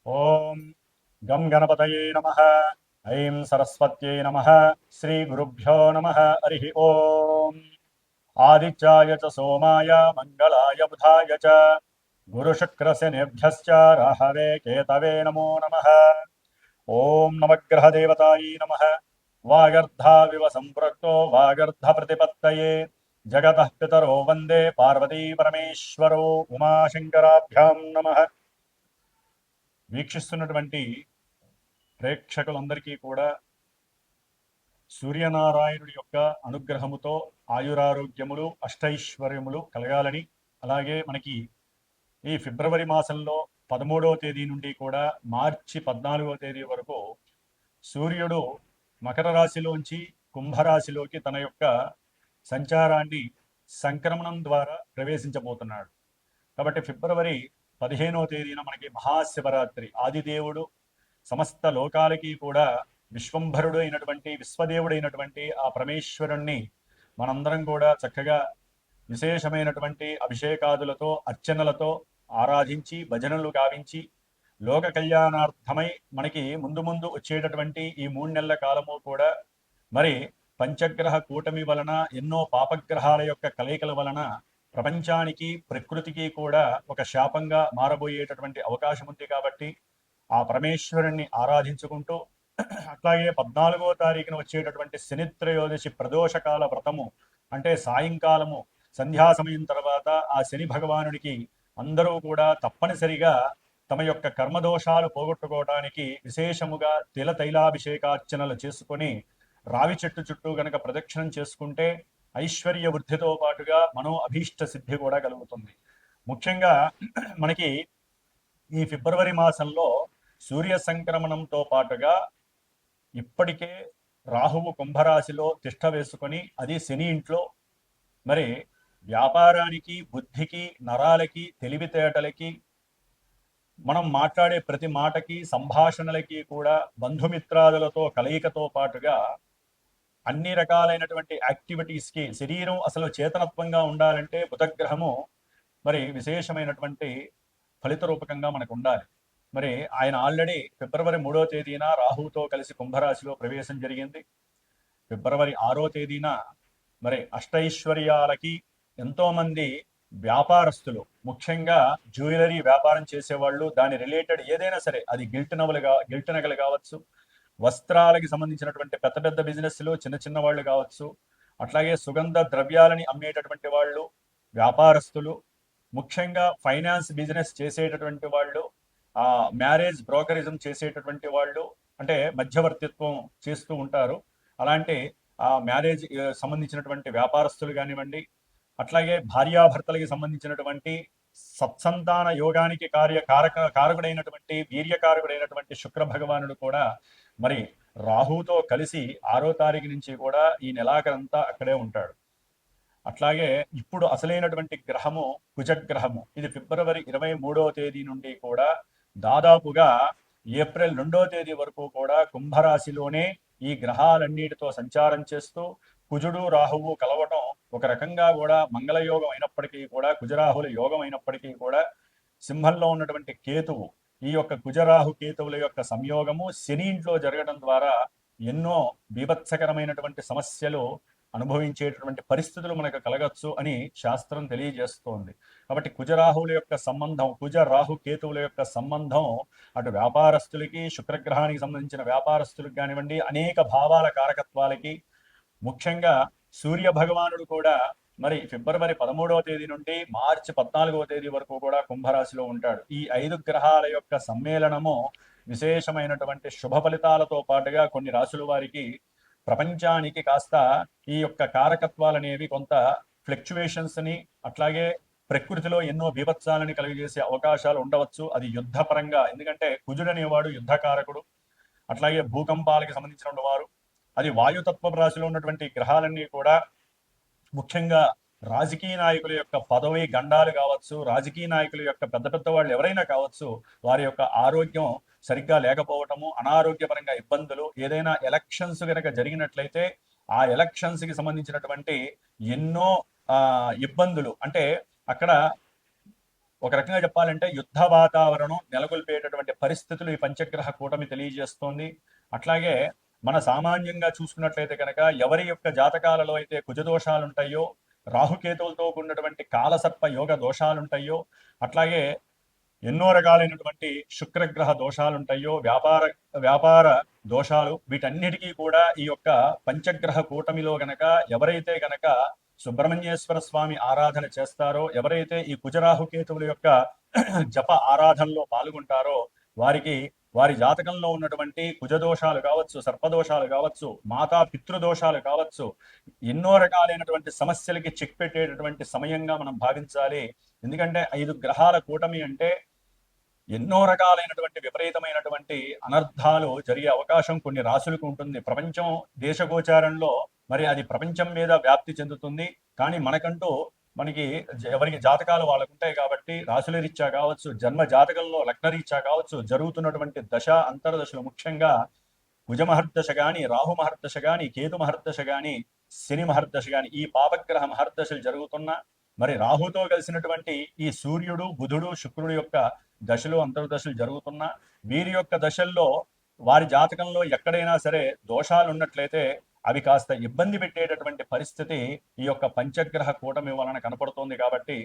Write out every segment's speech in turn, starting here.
ఓం గం గణపతయే నమః. ఐం సరస్వత్యై నమః. శ్రీ గురుభ్యో నమః. హరి ఓం. ఆదిత్యాయ చ సోమాయ మంగళాయ బుధాయ చ గురుశుక్రశనిభ్యశ్చ రాహవే కేతవే నమో నమః. ఓం నవగ్రహదేవతాయై నమః. వాగర్ధావివ సంపృక్తో వాగర్ధ ప్రతిపత్తయే జగతః పితరో వందే పార్వతీ పరమేశ్వరో ఉమాశంకరాభ్యాం నమః. వీక్షిస్తున్నటువంటి ప్రేక్షకులందరికీ కూడా సూర్యనారాయణుడి యొక్క అనుగ్రహముతో ఆయురారోగ్యములు అష్టైశ్వర్యములు కలగాలని, అలాగే మనకి ఈ ఫిబ్రవరి మాసంలో 13వ తేదీ నుండి కూడా మార్చి 14వ తేదీ వరకు సూర్యుడు మకర రాశిలోంచి కుంభరాశిలోకి తన యొక్క సంచారాన్ని సంక్రమణం ద్వారా ప్రవేశించబోతున్నాడు. కాబట్టి ఫిబ్రవరి 15వ తేదీన మనకి మహాశివరాత్రి. ఆదిదేవుడు సమస్త లోకాలకి కూడా విశ్వంభరుడు అయినటువంటి విశ్వదేవుడైనటువంటి ఆ పరమేశ్వరుణ్ణి మనందరం కూడా చక్కగా విశేషమైనటువంటి అభిషేకాదులతో అర్చనలతో ఆరాధించి భజనలు గావించి లోక కళ్యాణార్థమై మనకి ముందు ముందు వచ్చేటటువంటి ఈ 3 నెలల కాలము కూడా మరి పంచగ్రహ కూటమి వలన ఎన్నో పాపగ్రహాల యొక్క కలయికల వలన ప్రపంచానికి ప్రకృతికి కూడా ఒక శాపంగా మారబోయేటటువంటి అవకాశం ఉంది. కాబట్టి ఆ పరమేశ్వరుణ్ణి ఆరాధించుకుంటూ అట్లాగే 14వ తారీఖున వచ్చేటటువంటి శనిత్రయోదశి ప్రదోషకాల వ్రతము అంటే సాయంకాలము సంధ్యా సమయం తర్వాత ఆ శని భగవానుడికి అందరూ కూడా తప్పనిసరిగా తమ యొక్క కర్మదోషాలు పోగొట్టుకోవడానికి విశేషముగా తైలాభిషేకార్చనలు చేసుకొని రావి చెట్టు చుట్టూ గనక ప్రదక్షిణం చేసుకుంటే ఐశ్వర్య వృద్ధితో పాటుగా మనో అభీష్ట సిద్ధి కూడా కలుగుతుంది. ముఖ్యంగా మనకి ఈ ఫిబ్రవరి మాసంలో సూర్య సంక్రమణంతో పాటుగా ఇప్పటికే రాహువు కుంభరాశిలో తిష్ట వేసుకొని అది శని ఇంట్లో మరి వ్యాపారానికి బుద్ధికి నరాలకి తెలివితేటలకి మనం మాట్లాడే ప్రతి మాటకి సంభాషణలకి కూడా బంధుమిత్రాదులతో కలయికతో పాటుగా అన్ని రకాలైనటువంటి యాక్టివిటీస్కి శరీరం అసలు చేతనత్వంగా ఉండాలంటే బుధగ్రహము మరి విశేషమైనటువంటి ఫలిత రూపకంగా మనకు ఉండాలి. మరి ఆయన ఆల్రెడీ ఫిబ్రవరి 3వ తేదీన రాహుతో కలిసి కుంభరాశిలో ప్రవేశం జరిగింది. ఫిబ్రవరి 6వ తేదీన మరి అష్టైశ్వర్యాలకి ఎంతోమంది వ్యాపారస్తులు, ముఖ్యంగా జ్యువెలరీ వ్యాపారం చేసేవాళ్ళు, దాని రిలేటెడ్ ఏదైనా సరే, అది గిల్ట్ నగలు కావచ్చు, వస్త్రాలకి సంబంధించినటువంటి పెద్ద పెద్ద బిజినెస్లు, చిన్న చిన్న వాళ్ళు కావచ్చు, అట్లాగే సుగంధ ద్రవ్యాలని అమ్మేటటువంటి వాళ్ళు, వ్యాపారస్తులు, ముఖ్యంగా ఫైనాన్స్ బిజినెస్ చేసేటటువంటి వాళ్ళు, మ్యారేజ్ బ్రోకరిజం చేసేటటువంటి వాళ్ళు, అంటే మధ్యవర్తిత్వం చేస్తూ ఉంటారు, అలాంటి మ్యారేజ్ సంబంధించినటువంటి వ్యాపారస్తులు కానివ్వండి, అట్లాగే భార్యాభర్తలకి సంబంధించినటువంటి సత్సంతాన యోగానికి కారకుడైనటువంటి వీర్యకారకుడైనటువంటి శుక్ర భగవానుడు కూడా మరి రాహుతో కలిసి 6వ తారీఖు నుంచి కూడా ఈ నెలాఖరంతా అక్కడే ఉంటాడు. అట్లాగే ఇప్పుడు అసలైనటువంటి గ్రహము కుజగ్రహము. ఇది ఫిబ్రవరి 23వ తేదీ నుండి కూడా దాదాపుగా ఏప్రిల్ 2వ తేదీ వరకు కూడా కుంభరాశిలోనే ఈ గ్రహాలన్నిటితో సంచారం చేస్తూ కుజుడు రాహువు కలవటం ఒక రకంగా కూడా మంగళయోగం అయినప్పటికీ కూడా, కుజరాహుల యోగం అయినప్పటికీ కూడా, సింహంలో ఉన్నటువంటి కేతువు, ఈ యొక్క కుజరాహు కేతువుల యొక్క సంయోగము శని ఇంట్లో జరగడం ద్వారా ఎన్నో బీభత్సకరమైనటువంటి సమస్యలు అనుభవించేటటువంటి పరిస్థితులు మనకు కలగచ్చు అని శాస్త్రం తెలియజేస్తోంది. కాబట్టి కుజరాహువుల యొక్క సంబంధం, కుజరాహు కేతువుల యొక్క సంబంధం అటు వ్యాపారస్తులకి, శుక్రగ్రహానికి సంబంధించిన వ్యాపారస్తులకు కానివ్వండి, అనేక భావాల కారకత్వాలకి, ముఖ్యంగా సూర్య భగవానుడు కూడా మరి ఫిబ్రవరి 13వ తేదీ నుండి మార్చి 14వ తేదీ వరకు కూడా కుంభరాశిలో ఉంటాడు. ఈ 5 గ్రహాల యొక్క సమ్మేళనము విశేషమైనటువంటి శుభ ఫలితాలతో పాటుగా కొన్ని రాశుల వారికి ప్రపంచానికి కాస్త ఈ యొక్క కారకత్వాలు అనేవి కొంత ఫ్లక్చువేషన్స్ ని, అట్లాగే ప్రకృతిలో ఎన్నో బీభత్సాలని కలిగజేసే అవకాశాలు ఉండవచ్చు. అది యుద్ధపరంగా, ఎందుకంటే కుజుడు అనేవాడు యుద్ధకారకుడు, అట్లాగే భూకంపాలకి సంబంధించిన వారు, అది వాయుతత్వ రాశిలో ఉన్నటువంటి గ్రహాలన్నీ కూడా ముఖ్యంగా రాజకీయ నాయకుల యొక్క పదవి గండాలు కావచ్చు, రాజకీయ నాయకుల యొక్క పెద్ద పెద్ద వాళ్ళు ఎవరైనా కావచ్చు, వారి యొక్క ఆరోగ్యం సరిగ్గా లేకపోవటము, అనారోగ్యపరంగా ఇబ్బందులు, ఏదైనా ఎలక్షన్స్ కనుక జరిగినట్లయితే ఆ ఎలక్షన్స్ కి సంబంధించినటువంటి ఎన్నో ఇబ్బందులు, అంటే అక్కడ ఒక రకంగా చెప్పాలంటే యుద్ధ వాతావరణం నెలకొల్పేటటువంటి పరిస్థితులు ఈ పంచగ్రహ కూటమి తెలియజేస్తోంది. అట్లాగే మన సామాన్యంగా చూసుకున్నట్లయితే కనుక ఎవరి యొక్క జాతకాలలో అయితే కుజదోషాలు ఉంటాయో, రాహుకేతువులతో కూడినటువంటి కాలసర్ప యోగ దోషాలు ఉంటాయో, అట్లాగే ఎన్నో రకాలైనటువంటి శుక్రగ్రహ దోషాలు ఉంటాయో, వ్యాపార దోషాలు, వీటన్నిటికీ కూడా ఈ యొక్క పంచగ్రహ కూటమిలో గనక ఎవరైతే గనక సుబ్రహ్మణ్యేశ్వర స్వామి ఆరాధన చేస్తారో, ఎవరైతే ఈ కుజరాహుకేతువుల యొక్క జప ఆరాధనలో పాల్గొంటారో వారికి వారి జాతకంలో ఉన్నటువంటి కుజదోషాలు కావచ్చు, సర్పదోషాలు కావచ్చు, మాతా పితృదోషాలు కావచ్చు, ఎన్నో రకాలైనటువంటి సమస్యలకి చెక్ పెట్టేటటువంటి సమయంగా మనం భావించాలి. ఎందుకంటే 5 గ్రహాల కూటమి అంటే ఎన్నో రకాలైనటువంటి విపరీతమైనటువంటి అనర్థాలు జరిగే అవకాశం కొన్ని రాశులకు ఉంటుంది. ప్రపంచం దేశగోచారంలో మరి అది ప్రపంచం మీద వ్యాప్తి చెందుతుంది. కానీ మనకి ఎవరికి జాతకాలు వాళ్ళకు ఉంటాయి కాబట్టి రాశుల రీత్యా కావచ్చు, జన్మ జాతకంలో లగ్న రీత్యా కావచ్చు, జరుగుతున్నటువంటి దశ అంతర్దశలు, ముఖ్యంగా కుజ మహర్దశ గాని, రాహు మహర్దశ గాని, కేతు మహర్దశ గాని, శని మహర్దశ గాని, ఈ పాపగ్రహ మహర్దశలు జరుగుతున్నా, మరి రాహుతో కలిసినటువంటి ఈ సూర్యుడు, బుధుడు, శుక్రుడు యొక్క దశలు అంతర్దశలు జరుగుతున్నా, వీరి యొక్క దశల్లో వారి జాతకంలో ఎక్కడైనా సరే దోషాలు ఉన్నట్లయితే అవి కాస్త ఇబ్బంది పెట్టేటటువంటి పరిస్థితి ఈ యొక్క పంచగ్రహ కూటమి వలన కనపడుతోంది. కాబట్టి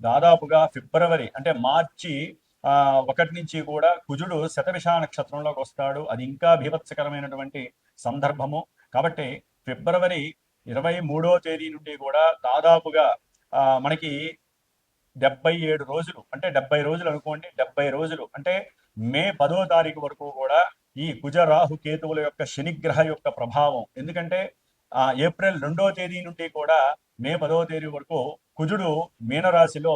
దాదాపుగా ఫిబ్రవరి అంటే మార్చి 1 నుంచి కూడా కుజుడు శతభిష నక్షత్రంలోకి వస్తాడు. అది ఇంకా బీభత్సకరమైనటువంటి సందర్భము. కాబట్టి ఫిబ్రవరి 23వ తేదీ నుండి కూడా దాదాపుగా మనకి 77 రోజులు, అంటే 70 రోజులు అనుకోండి, 70 రోజులు అంటే మే 10వ తారీఖు వరకు కూడా ఈ కుజ రాహు కేతువుల యొక్క శనిగ్రహ యొక్క ప్రభావం. ఎందుకంటే ఏప్రిల్ 2వ తేదీ నుండి కూడా మే 10వ తేదీ వరకు కుజుడు మీనరాశిలో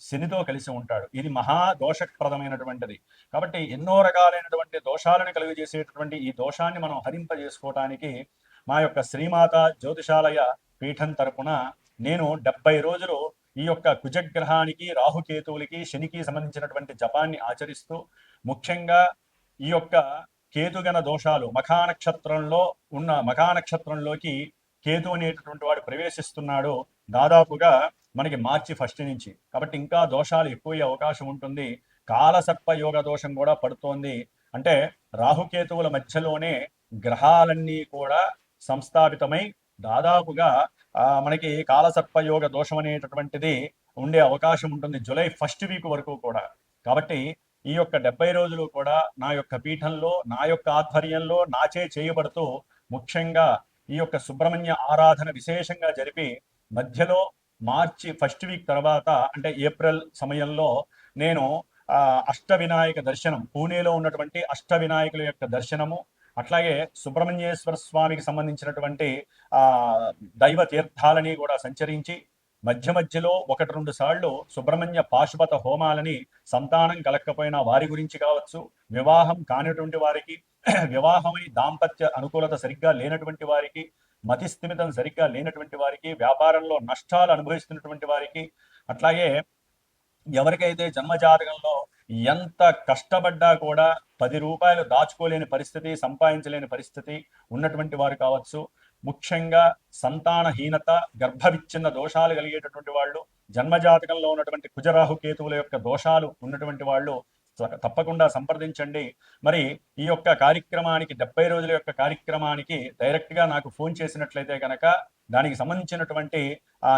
శనితో కలిసి ఉంటాడు. ఇది మహా దోషప్రదమైనటువంటిది. కాబట్టి ఎన్నో రకాలైనటువంటి దోషాలను కలుగజేసేటటువంటి ఈ దోషాన్ని మనం హరింపజేసుకోవటానికి మా యొక్క శ్రీమాత జ్యోతిషాలయ పీఠం తరపున నేను 70 రోజులు ఈ యొక్క కుజగ్రహానికి, రాహుకేతువులకి, శనికి సంబంధించినటువంటి జపాన్ని ఆచరిస్తూ, ముఖ్యంగా ఈ యొక్క కేతుగణ దోషాలు మఖానక్షత్రంలోకి కేతు అనేటటువంటి వాడు ప్రవేశిస్తున్నాడు దాదాపుగా మనకి మార్చి 1 నుంచి. కాబట్టి ఇంకా దోషాలు ఎక్కువ అవకాశం ఉంటుంది. కాలసర్ప యోగ దోషం కూడా పడుతోంది. అంటే రాహుకేతువుల మధ్యలోనే గ్రహాలన్నీ కూడా సంస్థాపితమై దాదాపుగా మనకి కాలసర్ప యోగ దోషం అనేటటువంటిది ఉండే అవకాశం ఉంటుంది జూలై 1 వీక్ వరకు కూడా. కాబట్టి ఈ యొక్క 70 రోజులు కూడా నా యొక్క పీఠంలో, నా యొక్క ఆధ్వర్యంలో, నాచే చేయబడుతూ, ముఖ్యంగా ఈ యొక్క సుబ్రహ్మణ్య ఆరాధన విశేషంగా జరిపి, మధ్యలో మార్చి 1 వీక్ తర్వాత అంటే ఏప్రిల్ సమయంలో నేను అష్టవినాయక దర్శనం, పూణేలో ఉన్నటువంటి అష్టవినాయకుల యొక్క దర్శనము, అట్లాగే సుబ్రహ్మణ్యేశ్వర స్వామికి సంబంధించినటువంటి దైవ తీర్థాలని కూడా సంచరించి, మధ్యలో 1-2 సార్లు సుబ్రహ్మణ్య పాశుపత హోమాలని సంతానం కలక్కపోయినా వారి గురించి కావచ్చు, వివాహం కానిటువంటి వారికి, వివాహమై దాంపత్య అనుకూలత సరిగ్గా లేనటువంటి వారికి, మతిస్థిమితం సరిగ్గా లేనటువంటి వారికి, వ్యాపారంలో నష్టాలు అనుభవిస్తున్నటువంటి వారికి, అట్లాగే ఎవరికైతే జన్మజాతకంలో ఎంత కష్టపడ్డా కూడా 10 రూపాయలు దాచుకోలేని పరిస్థితి, సంపాదించలేని పరిస్థితి ఉన్నటువంటి వారు కావచ్చు, ముఖ్యంగా సంతానహీనత, గర్భవిచ్ఛిన్న దోషాలు కలిగేటటువంటి వాళ్ళు, జన్మజాతకంలో ఉన్నటువంటి కుజరాహు కేతువుల యొక్క దోషాలు ఉన్నటువంటి వాళ్ళు తప్పకుండా సంప్రదించండి. మరి ఈ యొక్క కార్యక్రమానికి 70 రోజుల యొక్క కార్యక్రమానికి డైరెక్ట్గా నాకు ఫోన్ చేసినట్లయితే కనుక దానికి సంబంధించినటువంటి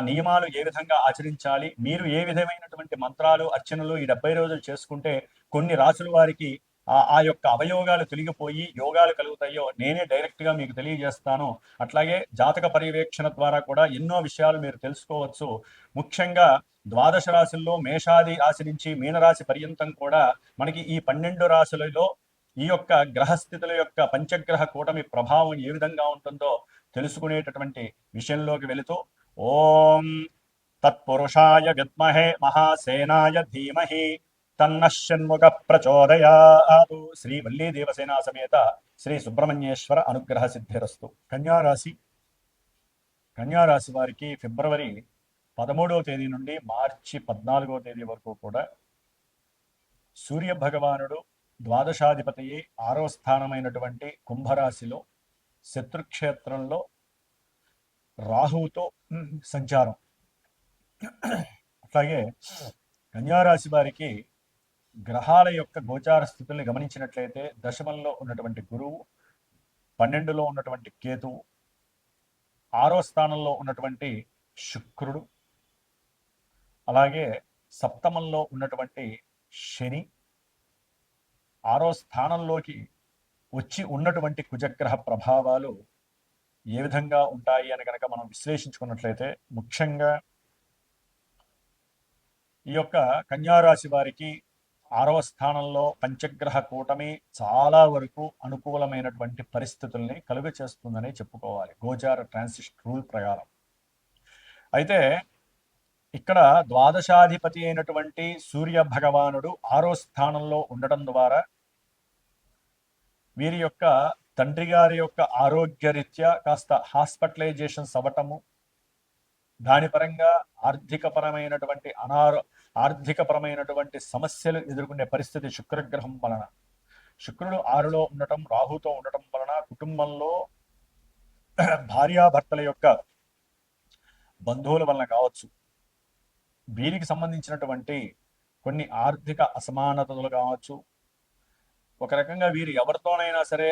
నియమాలు ఏ విధంగా ఆచరించాలి, మీరు ఏ విధమైనటువంటి మంత్రాలు, అర్చనలు ఈ 70 రోజులు చేసుకుంటే కొన్ని రాసుల వారికి ఆ యొక్క అవయోగాలు తొలగిపోయి యోగాలు కలుగుతాయో నేనే డైరెక్ట్గా మీకు తెలియజేస్తాను. అట్లాగే జాతక పర్యవేక్షణ ద్వారా కూడా ఎన్నో విషయాలు మీరు తెలుసుకోవచ్చు. ముఖ్యంగా ద్వాదశ రాశుల్లో మేషాది రాశి నుంచి మీనరాశి పర్యంతం కూడా మనకి ఈ 12 రాశులలో ఈ యొక్క గ్రహస్థితుల యొక్క పంచగ్రహ కూటమి ప్రభావం ఏ విధంగా ఉంటుందో తెలుసుకునేటటువంటి విషయంలోకి వెళుతూ, ఓం తత్పురుషాయ విద్మహే మహాసేనాయ ధీమహి తన్నషణ్ముఖ ప్రచోదయాతు. శ్రీ వల్లీ దేవసేనా సమేత శ్రీ సుబ్రహ్మణ్యేశ్వర అనుగ్రహ సిద్ధిరస్తు. కన్యారాశి వారికి ఫిబ్రవరి 13వ తేదీ నుండి మార్చి 14వ తేదీ వరకు కూడా సూర్య భగవానుడు ద్వాదశాధిపతి 6వ స్థానమైనటువంటి కుంభరాశిలో శత్రుక్షేత్రంలో రాహువుతో సంచారం. అట్లాగే కన్యారాశి వారికి గ్రహాల యొక్క గోచార స్థితుల్ని గమనించినట్లయితే దశమంలో ఉన్నటువంటి గురువు, 12లో ఉన్నటువంటి కేతువు, 6వ స్థానంలో ఉన్నటువంటి శుక్రుడు, అలాగే సప్తమంలో ఉన్నటువంటి శని, 6వ స్థానంలోకి వచ్చి ఉన్నటువంటి కుజగ్రహ ప్రభావాలు ఏ విధంగా ఉంటాయి అని కనుక మనం విశ్లేషించుకున్నట్లయితే, ముఖ్యంగా ఈ యొక్క కన్యారాశి వారికి 6వ స్థానంలో పంచగ్రహ కూటమి చాలా వరకు అనుకూలమైనటువంటి పరిస్థితుల్ని కలుగ చేస్తుందని చెప్పుకోవాలి గోచార ట్రాన్సిస్ట్ రూల్ ప్రకారం. అయితే ఇక్కడ ద్వాదశాధిపతి అయినటువంటి సూర్య భగవానుడు 6వ స్థానంలో ఉండటం ద్వారా వీరి యొక్క తండ్రి గారి యొక్క ఆరోగ్యరీత్యా కాస్త హాస్పిటలైజేషన్స్ అవ్వటము, దాని పరంగా ఆర్థికపరమైనటువంటి సమస్యలు ఎదుర్కొనే పరిస్థితి శుక్రగ్రహం వలన, శుక్రుడు 6లో ఉండటం, రాహుతో ఉండటం వలన కుటుంబంలో భార్యాభర్తల యొక్క బంధువుల వలన కావచ్చు, వీరికి సంబంధించినటువంటి కొన్ని ఆర్థిక అసమానతలు కావచ్చు, ఒక రకంగా వీరు ఎవరితోనైనా సరే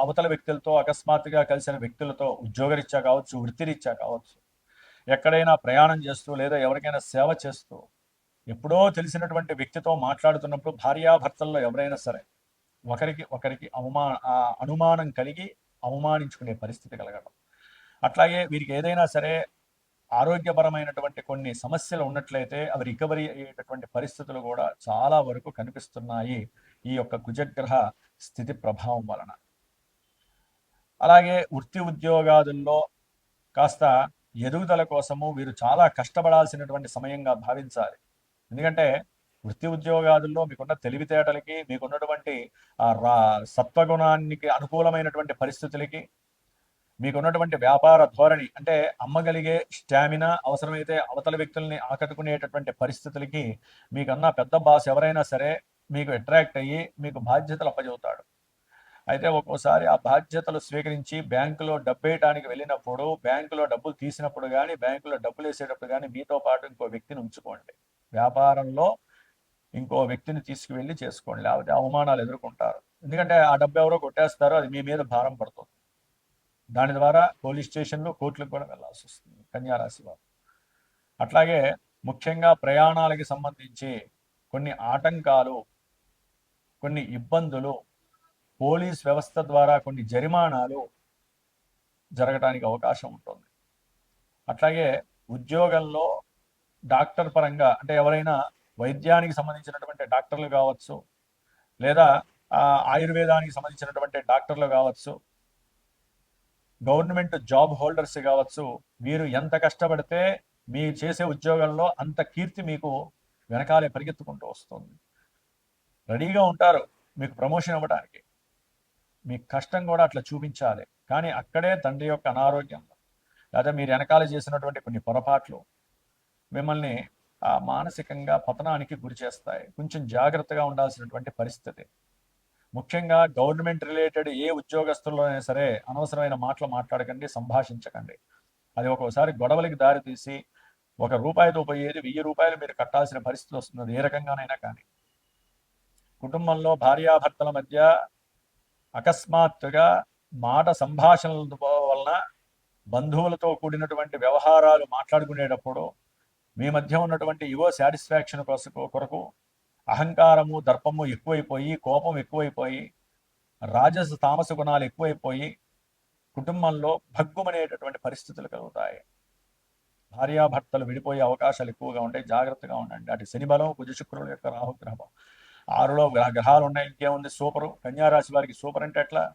అవతల వ్యక్తులతో అకస్మాత్తుగా కలిసిన వ్యక్తులతో ఉద్యోగరీత్యా కావచ్చు, వృత్తిరీత్యా కావచ్చు, ఎక్కడైనా ప్రయాణం చేస్తూ లేదా ఎవరికైనా సేవ చేస్తూ ఎప్పుడో తెలిసినటువంటి వ్యక్తితో మాట్లాడుతున్నప్పుడు భార్యాభర్తల్లో ఎవరైనా సరే ఒకరికి అనుమానం కలిగి అవమానించుకునే పరిస్థితి కలగడం, అట్లాగే వీరికి ఏదైనా సరే ఆరోగ్యపరమైనటువంటి కొన్ని సమస్యలు ఉన్నట్లయితే అవి రికవరీ అయ్యేటటువంటి పరిస్థితులు కూడా చాలా వరకు కనిపిస్తున్నాయి ఈ యొక్క కుజగ్రహ స్థితి ప్రభావం వలన. అలాగే వృత్తి ఉద్యోగాదుల్లో కాస్త ఎదుగుదల కోసము వీరు చాలా కష్టపడాల్సినటువంటి సమయంగా భావించాలి. ఎందుకంటే వృత్తి ఉద్యోగాదుల్లో మీకున్న తెలివితేటలకి, మీకున్నటువంటి సత్వగుణానికి అనుకూలమైనటువంటి పరిస్థితులకి, మీకున్నటువంటి వ్యాపార ధోరణి అంటే అమ్మగలిగే స్టామినా, అవసరమైతే అవతల వ్యక్తుల్ని ఆకట్టుకునేటటువంటి పరిస్థితులకి మీకన్నా పెద్ద బాస్ ఎవరైనా సరే మీకు అట్రాక్ట్ అయ్యి మీకు బాధ్యతలు అప్పచెబుతాడు. అయితే ఒక్కోసారి ఆ బాధ్యతలు స్వీకరించి బ్యాంకులో డబ్బు వేయడానికి వెళ్ళినప్పుడు, బ్యాంకులో డబ్బులు తీసినప్పుడు కానీ, బ్యాంకులో డబ్బులు వేసేటప్పుడు కానీ మీతో పాటు ఇంకో వ్యక్తిని ఉంచుకోండి. వ్యాపారంలో ఇంకో వ్యక్తిని తీసుకువెళ్ళి చేసుకోండి, లేకపోతే అవమానాలు ఎదుర్కొంటారు. ఎందుకంటే ఆ డబ్బు ఎవరో కొట్టేస్తారో అది మీ మీద భారం పడుతుంది. దాని ద్వారా పోలీస్ స్టేషన్లు, కోర్టులకు కూడా వెళ్ళాల్సి వస్తుంది కన్యారాశి వారు. అట్లాగే ముఖ్యంగా ప్రయాణాలకి సంబంధించి కొన్ని ఆటంకాలు, కొన్ని ఇబ్బందులు, పోలీస్ వ్యవస్థ ద్వారా కొన్ని జరిమానాలు జరగడానికి అవకాశం ఉంటుంది. అట్లాగే ఉద్యోగంలో డాక్టర్ పరంగా అంటే ఎవరైనా వైద్యానికి సంబంధించినటువంటి డాక్టర్లు కావచ్చు, లేదా ఆయుర్వేదానికి సంబంధించినటువంటి డాక్టర్లు కావచ్చు, గవర్నమెంట్ జాబ్ హోల్డర్స్ కావచ్చు, వీరు ఎంత కష్టపడితే మీరు చేసే ఉద్యోగంలో అంత కీర్తి మీకు వెనకాలే పరిగెత్తుకుంటూ వస్తుంది. రెడీగా ఉంటారు మీకు ప్రమోషన్ ఇవ్వడానికి, మీ కష్టం కూడా అట్లా చూపించాలి. కానీ అక్కడే తండ్రి యొక్క అనారోగ్యం లేదా మీరు వెనకాల చేసినటువంటి కొన్ని పొరపాట్లు మిమ్మల్ని మానసికంగా పతనానికి గురి చేస్తాయి. కొంచెం జాగ్రత్తగా ఉండాల్సినటువంటి పరిస్థితి. ముఖ్యంగా గవర్నమెంట్ రిలేటెడ్ ఏ ఉద్యోగస్తుల్లోనైనా సరే అనవసరమైన మాటలు మాట్లాడకండి, సంభాషించకండి. అది ఒక్కోసారి గొడవలకి దారితీసి ₹1 పోయేది ₹1000 మీరు కట్టాల్సిన పరిస్థితి వస్తుంది, ఏ రకంగానైనా. కానీ కుటుంబంలో భార్యాభర్తల మధ్య అకస్మాత్తుగా మాట సంభాషణల వలన బంధువులతో కూడినటువంటి వ్యవహారాలు మాట్లాడుకునేటప్పుడు మీ మధ్య ఉన్నటువంటి ఇవో సాటిస్ఫాక్షన్ కొరకు అహంకారము, దర్పము ఎక్కువైపోయి, కోపం ఎక్కువైపోయి, రాజస తామస గుణాలు ఎక్కువైపోయి కుటుంబంలో భగ్గుమనేటటువంటి పరిస్థితులు కలుగుతాయి. భార్యాభర్తలు విడిపోయే అవకాశాలు ఎక్కువగా ఉంటాయి, జాగ్రత్తగా ఉండండి. అటు శని బలం, కుజ శుక్రుల యొక్క రాహుగ్రహం, 6లో గ్రహాలు ఉన్నాయి, ఇంకేముంది సూపరు. కన్యారాశి వారికి సూపర్ అంటే ఎట్లా?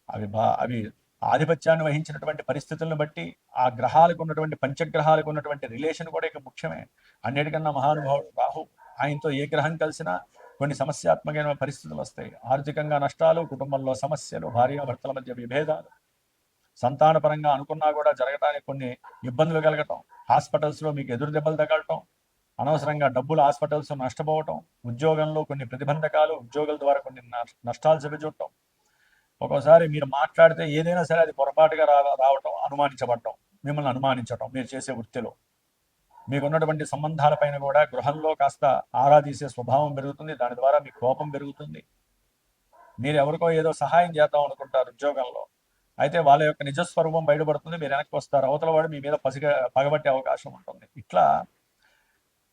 అవి ఆధిపత్యాన్ని వహించినటువంటి పరిస్థితులను బట్టి ఆ గ్రహాలకు ఉన్నటువంటి పంచగ్రహాలకు ఉన్నటువంటి రిలేషన్ కూడా ఇక ముఖ్యమే. అన్నిటికన్నా మహానుభావుడు రాహు, ఆయనతో ఏ గ్రహం కలిసినా కొన్ని సమస్యాత్మకమైన పరిస్థితులు వస్తాయి. ఆర్థికంగా నష్టాలు, కుటుంబంలో సమస్యలు, భార్యాభర్తల మధ్య విభేదాలు, సంతానపరంగా అనుకున్నా కూడా జరగడానికి కొన్ని ఇబ్బందులు కలగటం, హాస్పిటల్స్లో మీకు ఎదురు దెబ్బలు తగలటం, అనవసరంగా డబ్బులు హాస్పిటల్స్ నష్టపోవటం, ఉద్యోగంలో కొన్ని ప్రతిబంధకాలు, ఉద్యోగుల ద్వారా కొన్ని నష్టాలు చవిచూడటం, ఒక్కోసారి మీరు మాట్లాడితే ఏదైనా సరే అది పొరపాటుగా రావటం, అనుమానించబడటం, మిమ్మల్ని అనుమానించటం మీరు చేసే వృత్తిలో. మీకున్నటువంటి సంబంధాలపైన కూడా గృహంలో కాస్త ఆరా తీసే స్వభావం పెరుగుతుంది. దాని ద్వారా మీ కోపం పెరుగుతుంది. మీరు ఎవరికో ఏదో సహాయం చేద్దాం అనుకుంటారు ఉద్యోగంలో, అయితే వాళ్ళ యొక్క నిజస్వరూపం బయటపడుతుంది. మీరు వెనక్కి వస్తారు, అవతల వాడు మీ మీద పగబట్టే అవకాశం ఉంటుంది. ఇట్లా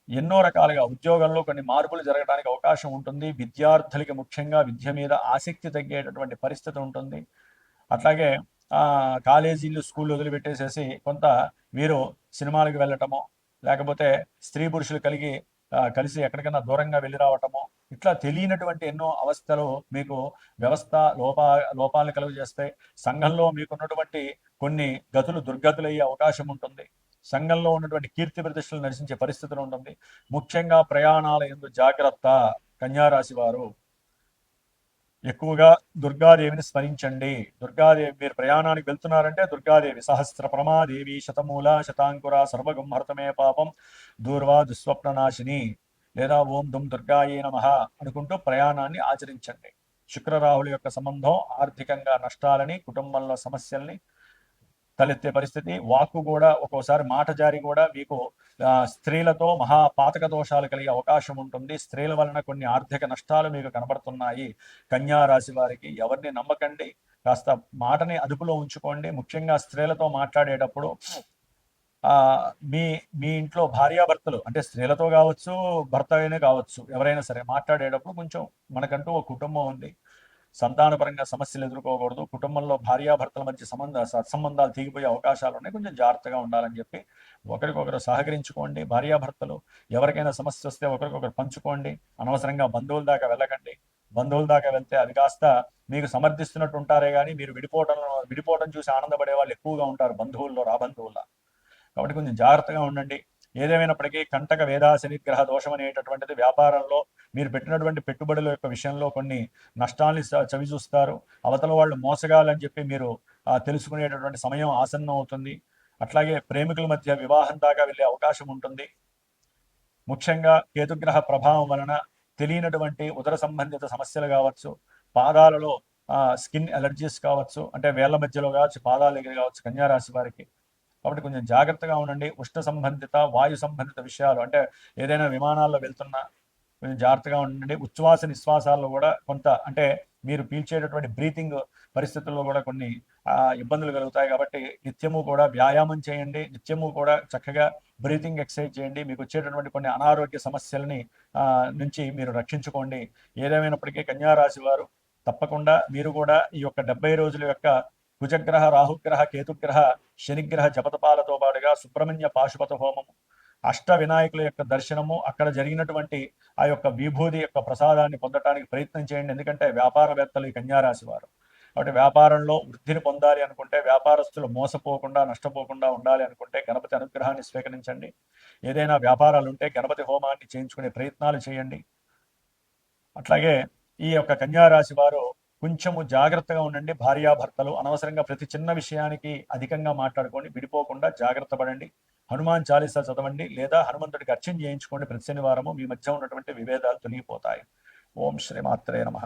ఎన్నో రకాలుగా ఉద్యోగంలో కొన్ని మార్పులు జరగడానికి అవకాశం ఉంటుంది. విద్యార్థులకి ముఖ్యంగా విద్య మీద ఆసక్తి తగ్గేటటువంటి పరిస్థితి ఉంటుంది. అట్లాగే కాలేజీలు స్కూళ్ళు వదిలిపెట్టేసేసి కొంత వీరు సినిమాలకు వెళ్ళటము, లేకపోతే స్త్రీ పురుషులు కలిసి ఎక్కడికైనా దూరంగా వెళ్ళి రావటము, ఇట్లా తెలియనటువంటి ఎన్నో అవస్థలు మీకు వ్యవస్థ లోపాలను కలుగు చేస్తాయి. సంఘంలో మీకున్నటువంటి కొన్ని గతులు దుర్గతులయ్యే అవకాశం ఉంటుంది. సంఘంలో ఉన్నటువంటి కీర్తి ప్రతిష్టలు నశించే పరిస్థితులు ఉంటుంది. ముఖ్యంగా ప్రయాణాల యందు జాగ్రత్త. కన్యారాశి వారు ఎక్కువగా దుర్గాదేవిని స్మరించండి. దుర్గాదేవి, మీరు ప్రయాణానికి వెళ్తున్నారంటే దుర్గాదేవి సహస్ర ప్రమాదేవి శతమూల శతాంకుర సర్వగుంహర్తమే పాపం దూర్వా దుస్వప్ననాశిని, లేదా ఓం దుం దుర్గాయే నమః అనుకుంటూ ప్రయాణాన్ని ఆచరించండి. శుక్రరాహుల యొక్క సంబంధం ఆర్థికంగా నష్టాలని, కుటుంబంలో సమస్యల్ని తలెత్తే పరిస్థితి. వాక్కు కూడా ఒక్కోసారి మాట జారి కూడా మీకు స్త్రీలతో మహాపాతక దోషాలు కలిగే అవకాశం ఉంటుంది. స్త్రీల వలన కొన్ని ఆర్థిక నష్టాలు మీకు కనబడుతున్నాయి. కన్యా రాశి వారికి ఎవరిని నమ్మకండి, కాస్త మాటని అదుపులో ఉంచుకోండి. ముఖ్యంగా స్త్రీలతో మాట్లాడేటప్పుడు మీ మీ ఇంట్లో భార్యాభర్తలు అంటే స్త్రీలతో కావచ్చు, భర్త అయినా కావచ్చు, ఎవరైనా సరే మాట్లాడేటప్పుడు కొంచెం మనకంటూ ఒక కుటుంబం ఉంది, సంతానపరంగా సమస్యలు ఎదుర్కోకూడదు, కుటుంబంలో భార్యాభర్తల మధ్య సత్సంబంధాలు తెగిపోయే అవకాశాలు ఉన్నాయి, కొంచెం జాగ్రత్తగా ఉండాలని చెప్పి ఒకరికొకరు సహకరించుకోండి. భార్యాభర్తలు ఎవరికైనా సమస్య వస్తే ఒకరికొకరు పంచుకోండి. అనవసరంగా బంధువుల దాకా వెళ్ళకండి. బంధువుల దాకా వెళ్తే అది కాస్త మీకు సమర్థిస్తున్నట్టు ఉంటారే కానీ మీరు విడిపోవడం చూసి ఆనందపడే వాళ్ళు ఎక్కువగా ఉంటారు బంధువుల్లో, రాబంధువుల్లో. కాబట్టి కొంచెం జాగ్రత్తగా ఉండండి. ఏదేమైనప్పటికీ కంటక వేదాశనిగ్రహ దోషం అనేటటువంటిది వ్యాపారంలో మీరు పెట్టినటువంటి పెట్టుబడుల యొక్క విషయంలో కొన్ని నష్టాల్ని చవి చూస్తారు. అవతల వాళ్ళు మోసగాలని చెప్పి మీరు తెలుసుకునేటటువంటి సమయం ఆసన్నం అవుతుంది. అట్లాగే ప్రేమికుల మధ్య వివాహం దాకా వెళ్ళే అవకాశం ఉంటుంది. ముఖ్యంగా కేతుగ్రహ ప్రభావం వలన తెలియనటువంటి ఉదర సంబంధిత సమస్యలు కావచ్చు, పాదాలలో స్కిన్ అలర్జీస్ కావచ్చు, అంటే వేళ్ల మధ్యలో కావచ్చు, పాదాల దగ్గర కావచ్చు కన్యారాశి వారికి. కాబట్టి కొంచెం జాగ్రత్తగా ఉండండి. ఉష్ణ సంబంధిత, వాయు సంబంధిత విషయాలు, అంటే ఏదైనా విమానాల్లో వెళ్తున్నా కొంచెం జాగ్రత్తగా ఉండండి. ఉచ్ఛ్వాస నిశ్వాసాల్లో కూడా కొంత, అంటే మీరు పీల్చేటటువంటి బ్రీతింగ్ పరిస్థితుల్లో కూడా కొన్ని ఇబ్బందులు కలుగుతాయి. కాబట్టి నిత్యము కూడా వ్యాయామం చేయండి, నిత్యము కూడా చక్కగా బ్రీతింగ్ ఎక్సర్సైజ్ చేయండి. మీకు వచ్చేటటువంటి కొన్ని అనారోగ్య సమస్యలని నుంచి మీరు రక్షించుకోండి. ఏదేమైనప్పటికీ కన్యారాశి వారు తప్పకుండా మీరు కూడా ఈ యొక్క 70 రోజుల యొక్క కుజగ్రహ, రాహుగ్రహ, కేతుగ్రహ, శనిగ్రహ జపతపాలతో పాటుగా సుబ్రహ్మణ్య పాశుపత హోమము, అష్ట వినాయకుల యొక్క దర్శనము, అక్కడ జరిగినటువంటి ఆ యొక్క విభూది యొక్క ప్రసాదాన్ని పొందడానికి ప్రయత్నం చేయండి. ఎందుకంటే వ్యాపారవేత్తలు ఈ కన్యారాశి వారు. కాబట్టి వ్యాపారంలో వృద్ధిని పొందాలి అనుకుంటే, వ్యాపారస్తులు మోసపోకుండా నష్టపోకుండా ఉండాలి అనుకుంటే గణపతి అనుగ్రహాన్ని స్వీకరించండి. ఏదైనా వ్యాపారాలు ఉంటే గణపతి హోమాన్ని చేయించుకునే ప్రయత్నాలు చేయండి. అట్లాగే ఈ యొక్క కన్యారాశి వారు కొంచెము జాగ్రత్తగా ఉండండి. భార్యాభర్తలు అనవసరంగా ప్రతి చిన్న విషయానికి అధికంగా మాట్లాడుకోండి. విడిపోకుండా జాగ్రత్త పడండి. హనుమాన్ చాలీసా చదవండి, లేదా హనుమంతుడికి అర్చన చేయించుకోండి ప్రతి శనివారము. మీ మధ్య ఉన్నటువంటి విభేదాలు తొలగిపోతాయి. ఓం శ్రీమాత్రే నమః.